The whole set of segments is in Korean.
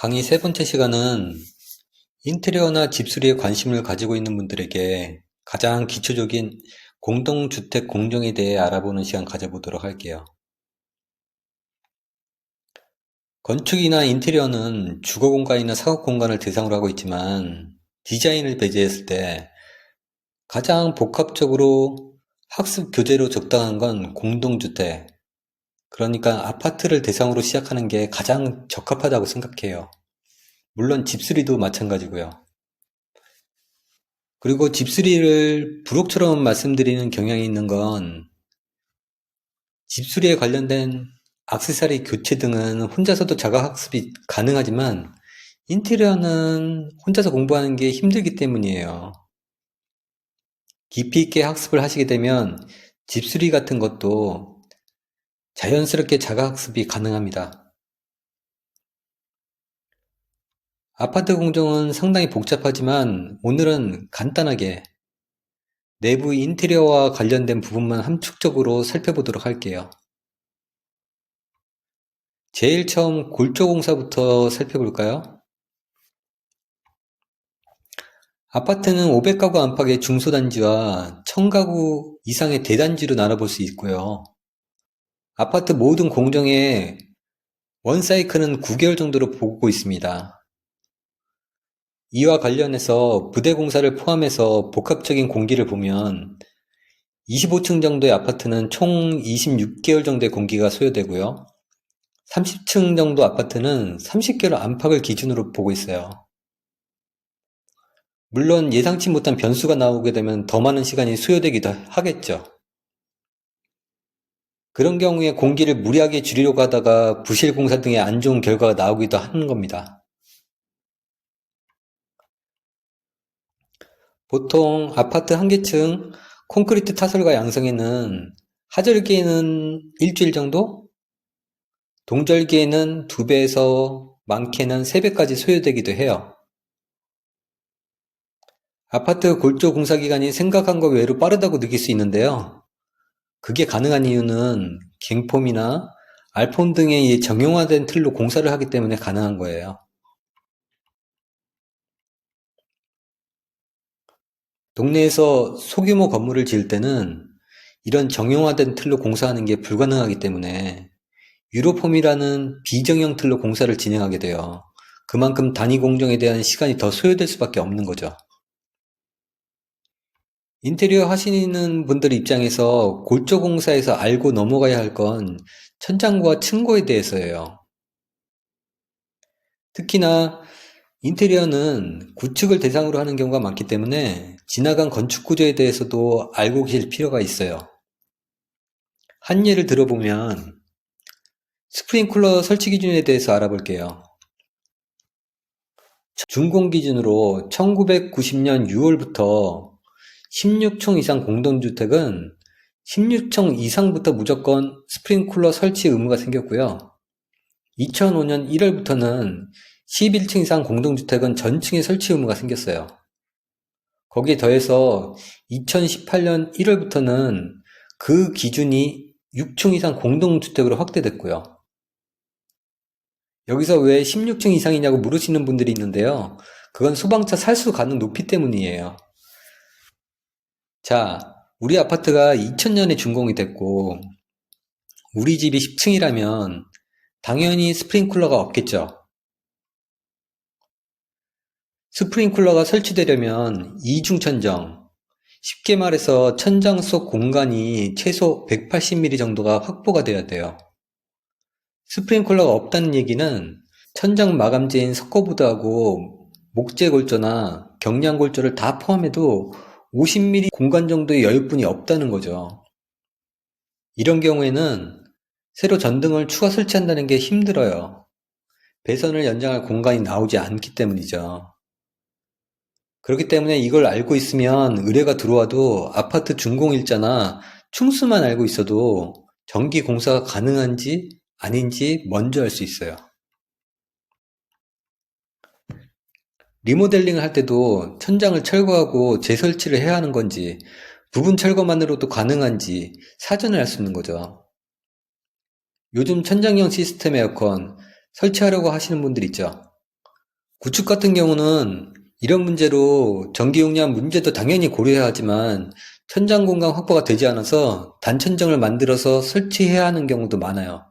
강의 세 번째 시간은 인테리어나 집수리에 관심을 가지고 있는 분들에게 가장 기초적인 공동주택 공정에 대해 알아보는 시간 가져보도록 할게요. 건축이나 인테리어는 주거 공간이나 사업 공간을 대상으로 하고 있지만 디자인을 배제했을 때 가장 복합적으로 학습 교재로 적당한 건 공동주택, 그러니까 아파트를 대상으로 시작하는 게 가장 적합하다고 생각해요. 물론 집수리도 마찬가지고요. 그리고 집수리를 부록처럼 말씀드리는 경향이 있는 건 집수리에 관련된 액세서리 교체 등은 혼자서도 자가학습이 가능하지만 인테리어는 혼자서 공부하는 게 힘들기 때문이에요. 깊이 있게 학습을 하시게 되면 집수리 같은 것도 자연스럽게 자가학습이 가능합니다. 아파트 공정은 상당히 복잡하지만 오늘은 간단하게 내부 인테리어와 관련된 부분만 함축적으로 살펴보도록 할게요. 제일 처음 골조공사부터 살펴볼까요? 아파트는 500가구 안팎의 중소단지와 1000가구 이상의 대단지로 나눠볼 수 있고요. 아파트 모든 공정의 원사이클은 9개월 정도로 보고 있습니다. 이와 관련해서 부대공사를 포함해서 복합적인 공기를 보면 25층 정도의 아파트는 총 26개월 정도의 공기가 소요되고요. 30층 정도 아파트는 30개월 안팎을 기준으로 보고 있어요. 물론 예상치 못한 변수가 나오게 되면 더 많은 시간이 소요되기도 하겠죠. 그런 경우에 공기를 무리하게 줄이려고 하다가 부실 공사 등의 안 좋은 결과가 나오기도 하는 겁니다. 보통 아파트 한 개층 콘크리트 타설과 양성에는 하절기에는 일주일 정도, 동절기에는 2배에서 많게는 3배까지 소요되기도 해요. 아파트 골조 공사 기간이 생각한 것 외로 빠르다고 느낄 수 있는데요. 그게 가능한 이유는 갱폼이나 알폼 등의 정형화된 틀로 공사를 하기 때문에 가능한 거예요. 동네에서 소규모 건물을 지을 때는 이런 정형화된 틀로 공사하는 게 불가능하기 때문에 유로폼이라는 비정형 틀로 공사를 진행하게 돼요. 그만큼 단위 공정에 대한 시간이 더 소요될 수밖에 없는 거죠. 인테리어 하시는 분들 입장에서 골조 공사에서 알고 넘어가야 할 건 천장과 층고에 대해서예요. 특히나 인테리어는 구축을 대상으로 하는 경우가 많기 때문에 지나간 건축 구조에 대해서도 알고 계실 필요가 있어요. 한 예를 들어보면 스프링클러 설치 기준에 대해서 알아볼게요. 준공 기준으로 1990년 6월부터 16층 이상 공동주택은 16층 이상부터 무조건 스프링클러 설치 의무가 생겼고요. 2005년 1월부터는 11층 이상 공동주택은 전층에 설치 의무가 생겼어요. 거기에 더해서 2018년 1월부터는 그 기준이 6층 이상 공동주택으로 확대됐고요. 여기서 왜 16층 이상이냐고 물으시는 분들이 있는데요. 그건 소방차 살수 가능 높이 때문이에요. 자, 우리 아파트가 2000년에 준공이 됐고 우리 집이 10층이라면 당연히 스프링클러가 없겠죠. 스프링클러가 설치되려면 이중천정, 쉽게 말해서 천장 속 공간이 최소 180mm 정도가 확보가 돼야 돼요. 스프링클러가 없다는 얘기는 천장 마감재인 석고보드하고 목재골조나 경량골조를 다 포함해도 50mm 공간 정도의 여유뿐이 없다는 거죠. 이런 경우에는 새로 전등을 추가 설치한다는 게 힘들어요. 배선을 연장할 공간이 나오지 않기 때문이죠. 그렇기 때문에 이걸 알고 있으면 의뢰가 들어와도 아파트 준공일자나 층수만 알고 있어도 전기 공사가 가능한지 아닌지 먼저 알 수 있어요. 리모델링을 할 때도 천장을 철거하고 재설치를 해야 하는 건지 부분 철거만으로도 가능한지 사전에 알 수 있는 거죠. 요즘 천장형 시스템 에어컨 설치하려고 하시는 분들 있죠. 구축 같은 경우는 이런 문제로 전기 용량 문제도 당연히 고려해야 하지만 천장 공간 확보가 되지 않아서 단천정을 만들어서 설치해야 하는 경우도 많아요.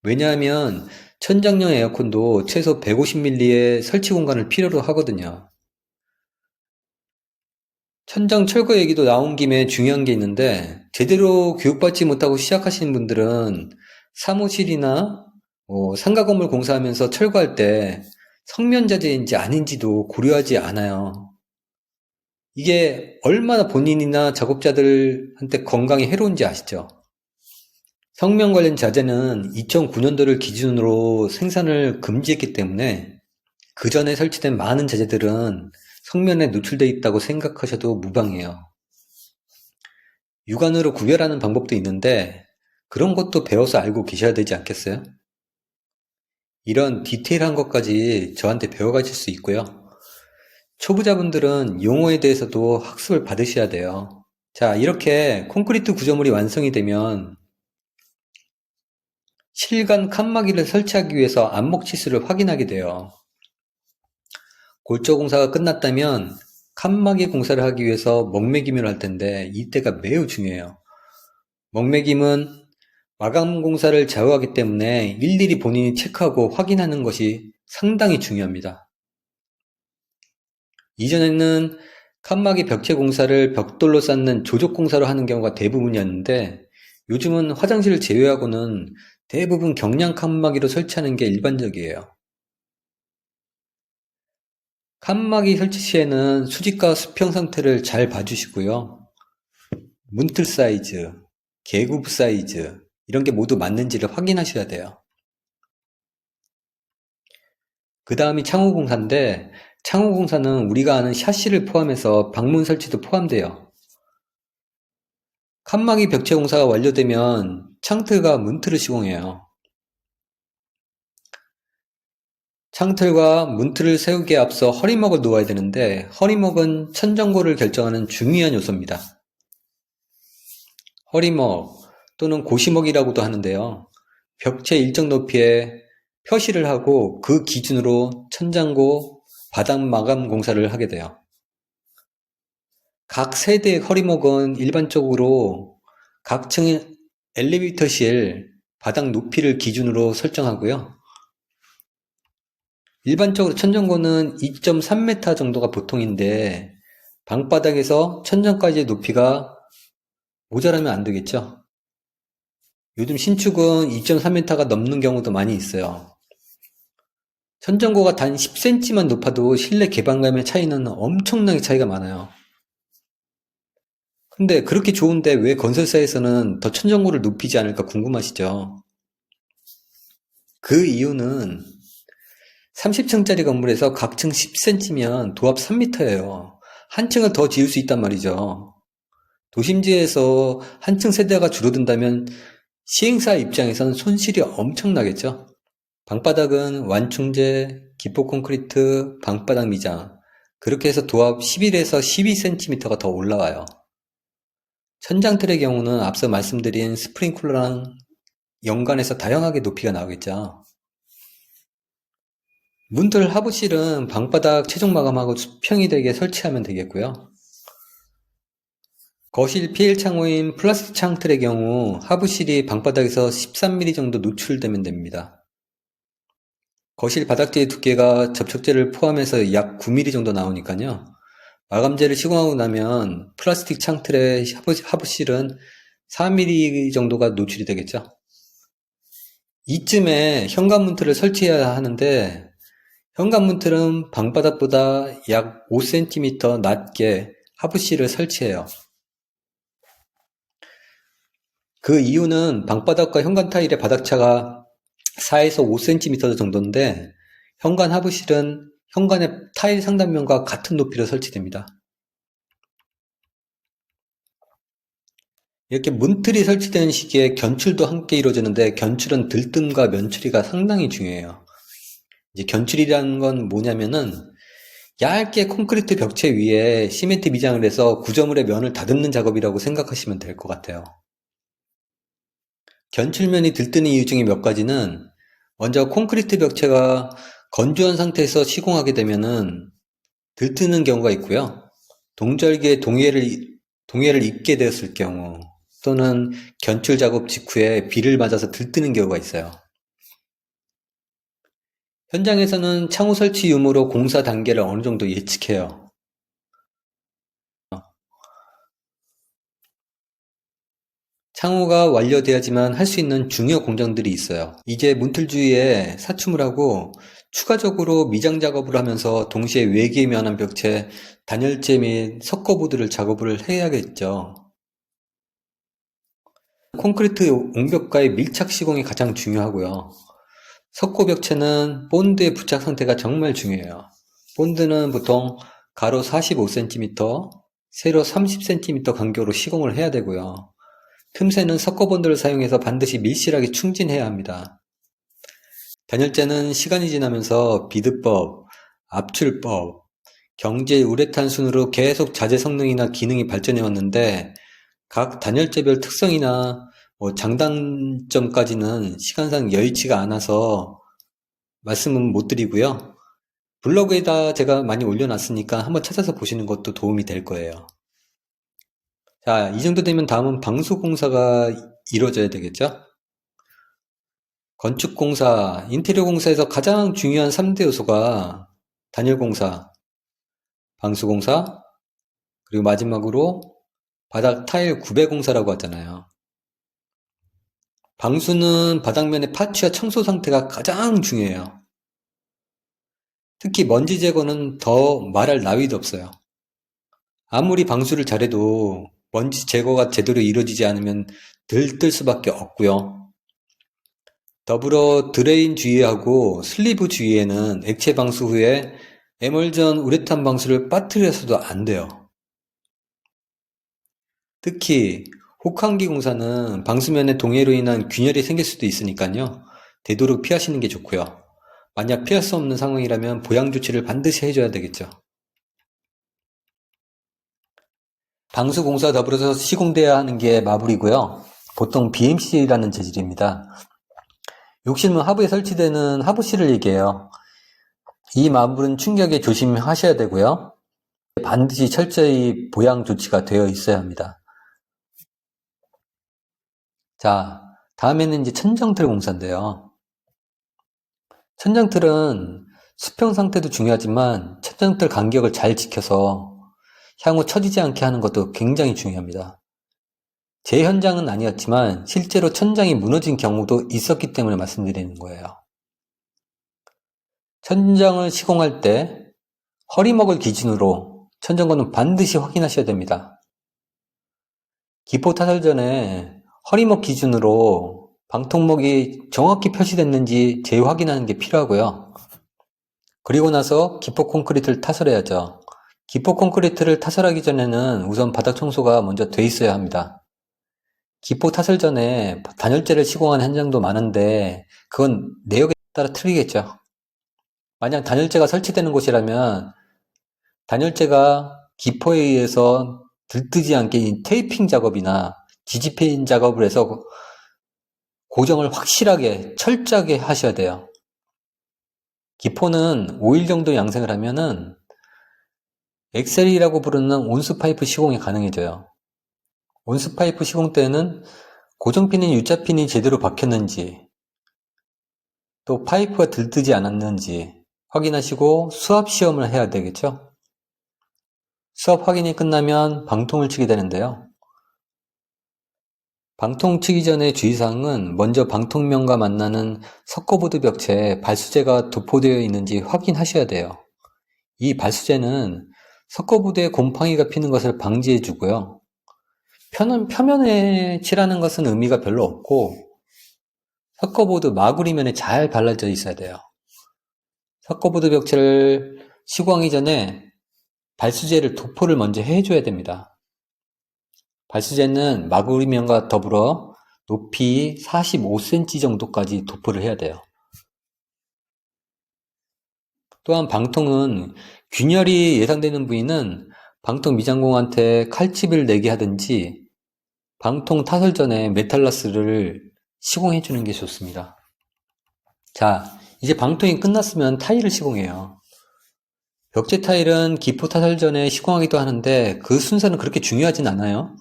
왜냐하면 천장형 에어컨도 최소 150mm의 설치 공간을 필요로 하거든요. 천장 철거 얘기도 나온 김에 중요한 게 있는데 제대로 교육받지 못하고 시작하시는 분들은 사무실이나 상가 건물 공사하면서 철거할 때 성면자재인지 아닌지도 고려하지 않아요. 이게 얼마나 본인이나 작업자들한테 건강에 해로운지 아시죠? 성면 관련 자재는 2009년도를 기준으로 생산을 금지했기 때문에 그 전에 설치된 많은 자재들은 성면에 노출되어 있다고 생각하셔도 무방해요. 육안으로 구별하는 방법도 있는데 그런 것도 배워서 알고 계셔야 되지 않겠어요? 이런 디테일한 것까지 저한테 배워가실 수 있고요. 초보자분들은 용어에 대해서도 학습을 받으셔야 돼요. 자, 이렇게 콘크리트 구조물이 완성이 되면 실간 칸막이를 설치하기 위해서 안목치수를 확인하게 돼요. 골조 공사가 끝났다면 칸막이 공사를 하기 위해서 먹매김을 할 텐데 이때가 매우 중요해요. 먹매김은 마감 공사를 좌우하기 때문에 일일이 본인이 체크하고 확인하는 것이 상당히 중요합니다. 이전에는 칸막이 벽체 공사를 벽돌로 쌓는 조적 공사로 하는 경우가 대부분이었는데 요즘은 화장실을 제외하고는 대부분 경량 칸막이로 설치하는 게 일반적이에요. 칸막이 설치 시에는 수직과 수평 상태를 잘 봐주시고요. 문틀 사이즈, 계급 사이즈 이런 게 모두 맞는지를 확인하셔야 돼요. 그 다음이 창호공사인데 창호공사는 우리가 아는 샤시를 포함해서 방문 설치도 포함돼요. 칸막이 벽체 공사가 완료되면 창틀과 문틀을 시공해요. 창틀과 문틀을 세우기에 앞서 허리목을 놓아야 되는데 허리목은 천정고를 결정하는 중요한 요소입니다. 허리목 또는 고시목이라고도 하는데요. 벽체 일정 높이에 표시를 하고 그 기준으로 천장고, 바닥 마감 공사를 하게 돼요. 각 세대의 허리목은 일반적으로 각 층 엘리베이터실 바닥 높이를 기준으로 설정하고요. 일반적으로 천정고는 2.3m 정도가 보통인데 방바닥에서 천장까지의 높이가 모자라면 안 되겠죠. 요즘 신축은 2.3m가 넘는 경우도 많이 있어요. 천정고가 단 10cm만 높아도 실내 개방감의 차이는 엄청나게 차이가 많아요. 근데 그렇게 좋은데 왜 건설사에서는 더 천정고를 높이지 않을까 궁금하시죠? 그 이유는 30층짜리 건물에서 각 층 10cm면 도합 3m예요. 한 층을 더 지을 수 있단 말이죠. 도심지에서 한 층 세대가 줄어든다면 시행사 입장에선 손실이 엄청나겠죠. 방바닥은 완충제, 기포 콘크리트, 방바닥 미장 그렇게 해서 도합 11에서 12cm가 더 올라와요. 천장틀의 경우는 앞서 말씀드린 스프링클러랑 연관해서 다양하게 높이가 나오겠죠. 문틀 하부실은 방바닥 최종 마감하고 수평이 되게 설치하면 되겠고요. 거실 PL 창호인 플라스틱 창틀의 경우 하부실이 방바닥에서 13mm 정도 노출되면 됩니다. 거실 바닥재의 두께가 접촉재를 포함해서 약 9mm 정도 나오니까요. 마감재를 시공하고 나면 플라스틱 창틀의 하부실은 4mm 정도가 노출이 되겠죠. 이쯤에 현관문틀을 설치해야 하는데 현관문틀은 방바닥보다 약 5cm 낮게 하부실을 설치해요. 그 이유는 방바닥과 현관 타일의 바닥차가 4에서 5cm 정도인데 현관 하부실은 현관의 타일 상단면과 같은 높이로 설치됩니다. 이렇게 문틀이 설치되는 시기에 견출도 함께 이루어지는데 견출은 들뜸과 면추리가 상당히 중요해요. 이제 견출이라는 건 뭐냐면은 얇게 콘크리트 벽체 위에 시멘트 미장을 해서 구조물의 면을 다듬는 작업이라고 생각하시면 될 것 같아요. 견출면이 들뜨는 이유 중에 몇 가지는 먼저 콘크리트 벽체가 건조한 상태에서 시공하게 되면은 들뜨는 경우가 있고요. 동절기에 동해를 입게 되었을 경우 또는 견출 작업 직후에 비를 맞아서 들뜨는 경우가 있어요. 현장에서는 창호 설치 유무로 공사 단계를 어느 정도 예측해요. 창호가 완료돼야지만 할 수 있는 중요 공정들이 있어요. 이제 문틀 주위에 사춤을 하고 추가적으로 미장 작업을 하면서 동시에 외기에 면한 벽체, 단열재 및 석고보드를 작업을 해야겠죠. 콘크리트 옹벽과의 밀착 시공이 가장 중요하고요. 석고 벽체는 본드의 부착 상태가 정말 중요해요. 본드는 보통 가로 45cm, 세로 30cm 간격으로 시공을 해야 되고요. 틈새는 석고본드를 사용해서 반드시 밀실하게 충진해야 합니다. 단열재는 시간이 지나면서 비드법, 압출법, 경제 우레탄 순으로 계속 자재 성능이나 기능이 발전해 왔는데 각 단열재별 특성이나 장단점까지는 시간상 여의치가 않아서 말씀은 못 드리고요. 블로그에다 제가 많이 올려놨으니까 한번 찾아서 보시는 것도 도움이 될 거예요. 자, 이 정도 되면 다음은 방수공사가 이루어져야 되겠죠? 건축공사, 인테리어 공사에서 가장 중요한 3대 요소가 단열공사, 방수공사, 그리고 마지막으로 바닥 타일 구배공사라고 하잖아요. 방수는 바닥면의 파츠와 청소 상태가 가장 중요해요. 특히 먼지 제거는 더 말할 나위도 없어요. 아무리 방수를 잘해도 먼지 제거가 제대로 이루어지지 않으면 들뜰 수밖에 없고요. 더불어 드레인 주위하고 슬리브 주위에는 액체 방수 후에 에멀전 우레탄 방수를 빠뜨려서도 안 돼요. 특히 혹한기 공사는 방수면에 동해로 인한 균열이 생길 수도 있으니까요. 되도록 피하시는 게 좋고요. 만약 피할 수 없는 상황이라면 보양 조치를 반드시 해줘야 되겠죠. 방수 공사 더불어서 시공돼야 하는 게 마블이고요. 보통 BMC라는 재질입니다. 욕실문 하부에 설치되는 하부실을 얘기해요. 이 마블은 충격에 조심하셔야 되고요. 반드시 철저히 보양 조치가 되어 있어야 합니다. 자, 다음에는 이제 천정틀 공사인데요. 천정틀은 수평 상태도 중요하지만 천정틀 간격을 잘 지켜서 향후 처지지 않게 하는 것도 굉장히 중요합니다. 제 현장은 아니었지만 실제로 천장이 무너진 경우도 있었기 때문에 말씀드리는 거예요. 천장을 시공할 때 허리목을 기준으로 천정고는 반드시 확인하셔야 됩니다. 기포 타설 전에 허리목 기준으로 방통목이 정확히 표시됐는지 재확인하는 게 필요하고요. 그리고 나서 기포 콘크리트를 타설해야죠. 기포 콘크리트를 타설하기 전에는 우선 바닥 청소가 먼저 돼 있어야 합니다. 기포 타설 전에 단열재를 시공한 현장도 많은데 그건 내역에 따라 틀리겠죠. 만약 단열재가 설치되는 곳이라면 단열재가 기포에 의해서 들뜨지 않게 테이핑 작업이나 지지페인 작업을 해서 고정을 확실하게 철저하게 하셔야 돼요. 기포는 5일 정도 양생을 하면은 엑셀이라고 부르는 온수파이프 시공이 가능해져요. 온수파이프 시공 때는 고정핀이 U자핀이 제대로 박혔는지 또 파이프가 들뜨지 않았는지 확인하시고 수압 시험을 해야 되겠죠. 수압 확인이 끝나면 방통을 치게 되는데요. 방통 치기 전에 주의사항은 먼저 방통면과 만나는 석고보드 벽체에 발수제가 도포되어 있는지 확인하셔야 돼요. 이 발수제는 석고보드에 곰팡이가 피는 것을 방지해 주고요. 표면에 칠하는 것은 의미가 별로 없고 석고보드 마구리면에 잘 발라져 있어야 돼요. 석고보드 벽체를 시공하기 전에 발수제를 도포를 먼저 해줘야 됩니다. 발수제는 마구리면과 더불어 높이 45cm 정도까지 도포를 해야 돼요. 또한 방통은 균열이 예상되는 부위는 방통 미장공한테 칼집을 내게 하든지 방통 타설 전에 메탈라스를 시공해 주는 게 좋습니다. 자, 이제 방통이 끝났으면 타일을 시공해요. 벽체 타일은 기포 타설 전에 시공하기도 하는데 그 순서는 그렇게 중요하진 않아요.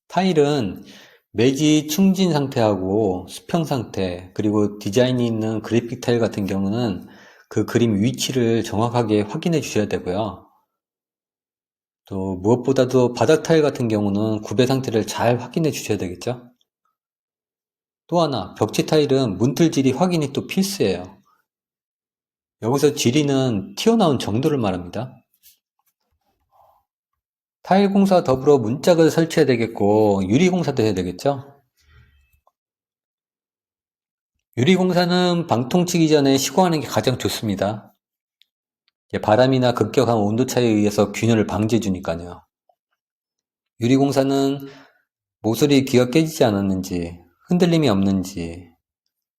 타일은 매지 충진 상태하고 수평 상태, 그리고 디자인이 있는 그래픽 타일 같은 경우는 그 그림 위치를 정확하게 확인해 주셔야 되고요. 또 무엇보다도 바닥 타일 같은 경우는 구배 상태를 잘 확인해 주셔야 되겠죠. 또 하나, 벽체 타일은 문틀질이 확인이 또 필수예요. 여기서 지리는 튀어나온 정도를 말합니다. 타일 공사 더불어 문짝을 설치해야 되겠고 유리 공사도 해야 되겠죠. 유리 공사는 방통 치기 전에 시공하는 게 가장 좋습니다. 바람이나 급격한 온도 차이에 의해서 균열을 방지해 주니까요. 유리 공사는 모서리 귀가 깨지지 않았는지, 흔들림이 없는지,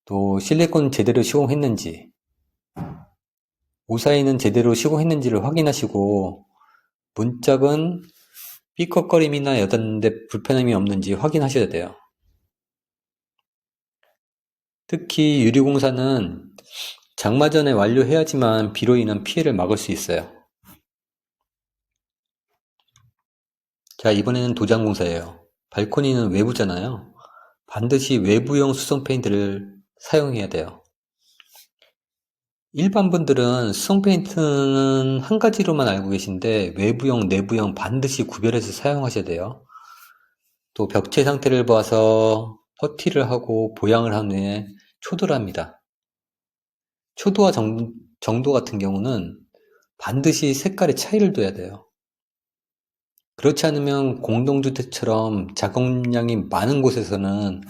또 실리콘 제대로 시공했는지, 우사이는 제대로 시공했는지를 확인하시고 문짝은 삐걱거림이나 여닫는데 불편함이 없는지 확인하셔야 돼요. 특히 유리공사는 장마 전에 완료해야지만 비로 인한 피해를 막을 수 있어요. 자, 이번에는 도장공사예요. 발코니는 외부잖아요. 반드시 외부용 수성 페인트를 사용해야 돼요. 일반 분들은 수성 페인트는 한 가지로만 알고 계신데 외부용, 내부용 반드시 구별해서 사용하셔야 돼요. 또 벽체 상태를 봐서 퍼티를 하고 보양을 한 후에 초도를 합니다. 초도와 정도 같은 경우는 반드시 색깔의 차이를 둬야 돼요. 그렇지 않으면 공동주택처럼 작업량이 많은 곳에서는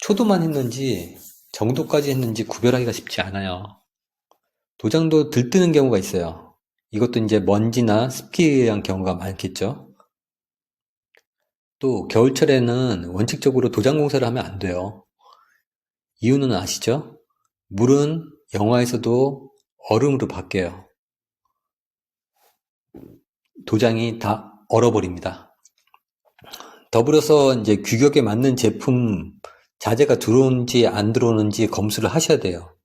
초도만 했는지 정도까지 했는지 구별하기가 쉽지 않아요. 도장도 들뜨는 경우가 있어요. 이것도 이제 먼지나 습기에 의한 경우가 많겠죠. 또 겨울철에는 원칙적으로 도장 공사를 하면 안 돼요. 이유는 아시죠? 물은 영하에서도 얼음으로 바뀌어요. 도장이 다 얼어버립니다. 더불어서 이제 규격에 맞는 제품 자재가 들어오는지 안 들어오는지 검수를 하셔야 돼요.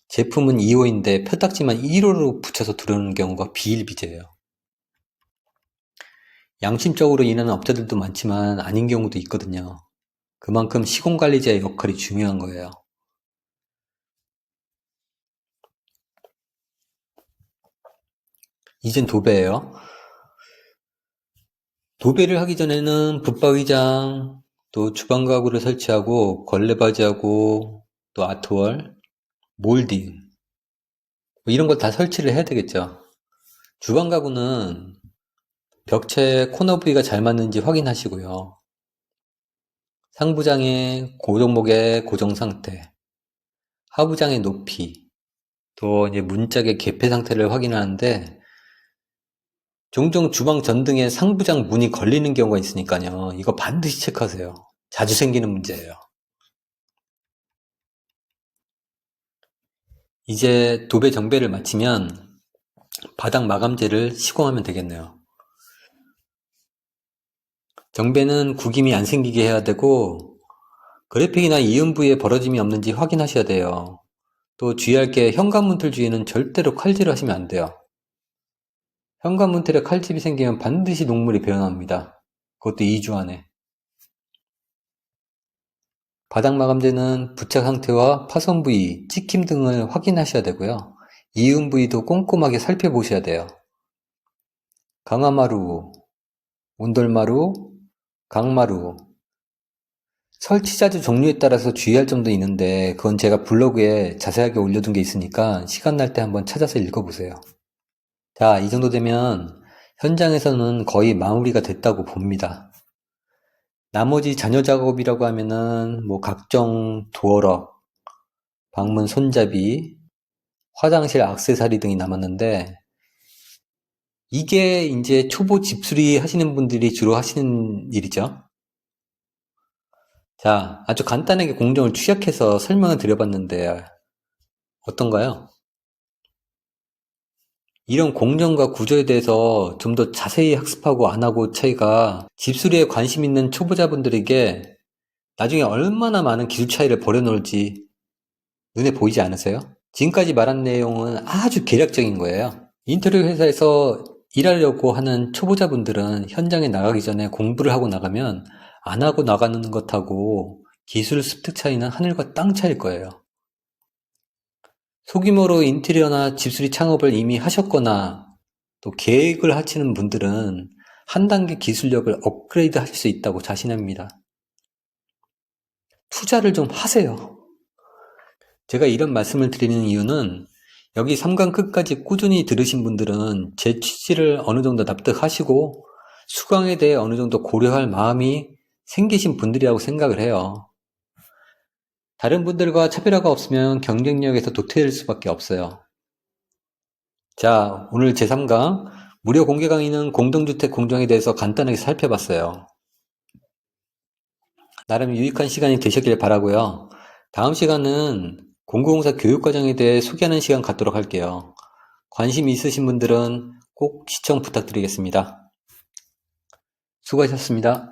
제품은 2호인데 표딱지만 1호로 붙여서 들어오는 경우가 비일비재해요. 양심적으로 일하는 업체들도 많지만 아닌 경우도 있거든요. 그만큼 시공관리자의 역할이 중요한 거예요. 이젠 도배예요. 도배를 하기 전에는 붙박이장, 또 주방 가구를 설치하고 걸레바지하고 또 아트월, 몰딩 뭐 이런 걸 다 설치를 해야 되겠죠. 주방 가구는 벽체 코너 부위가 잘 맞는지 확인하시고요. 상부장의 고정목의 고정 상태, 하부장의 높이, 또 이제 문짝의 개폐 상태를 확인하는데 종종 주방 전등에 상부장 문이 걸리는 경우가 있으니까요. 이거 반드시 체크하세요. 자주 생기는 문제예요. 이제 도배 정배를 마치면 바닥 마감재를 시공하면 되겠네요. 정배는 구김이 안 생기게 해야 되고 그래픽이나 이음 부위에 벌어짐이 없는지 확인하셔야 돼요. 또 주의할 게 현관문틀 주위는 절대로 칼질을 하시면 안 돼요. 현관문틀에 칼집이 생기면 반드시 녹물이 배어납니다. 그것도 2주 안에. 바닥 마감재는 부착 상태와 파손 부위, 찍힘 등을 확인하셔야 되고요. 이음 부위도 꼼꼼하게 살펴보셔야 돼요. 강화마루, 온돌마루, 강마루. 설치 자재 종류에 따라서 주의할 점도 있는데 그건 제가 블로그에 자세하게 올려둔 게 있으니까 시간 날 때 한번 찾아서 읽어보세요. 자, 이 정도 되면 현장에서는 거의 마무리가 됐다고 봅니다. 나머지 잔여 작업이라고 하면은 뭐 각종 도어락, 방문 손잡이, 화장실 액세서리 등이 남았는데 이게 이제 초보 집수리 하시는 분들이 주로 하시는 일이죠. 자, 아주 간단하게 공정을 추적해서 설명을 드려봤는데 어떤가요? 이런 공정과 구조에 대해서 좀 더 자세히 학습하고 안 하고 차이가 집수리에 관심 있는 초보자분들에게 나중에 얼마나 많은 기술 차이를 벌여놓을지 눈에 보이지 않으세요? 지금까지 말한 내용은 아주 개략적인 거예요. 인테리어 회사에서 일하려고 하는 초보자분들은 현장에 나가기 전에 공부를 하고 나가면 안 하고 나가는 것하고 기술 습득 차이는 하늘과 땅 차이일 거예요. 소규모로 인테리어나 집수리 창업을 이미 하셨거나 또 계획을 하시는 분들은 한 단계 기술력을 업그레이드 하실 수 있다고 자신합니다. 투자를 좀 하세요. 제가 이런 말씀을 드리는 이유는 여기 3강 끝까지 꾸준히 들으신 분들은 제 취지를 어느 정도 납득하시고 수강에 대해 어느 정도 고려할 마음이 생기신 분들이라고 생각을 해요. 다른 분들과 차별화가 없으면 경쟁력에서 도태될 수밖에 없어요. 자, 오늘 제3강 무료 공개 강의는 공동주택 공정에 대해서 간단하게 살펴봤어요. 나름 유익한 시간이 되셨길 바라고요. 다음 시간은 공구공사 교육과정에 대해 소개하는 시간 갖도록 할게요. 관심 있으신 분들은 꼭 시청 부탁드리겠습니다. 수고하셨습니다.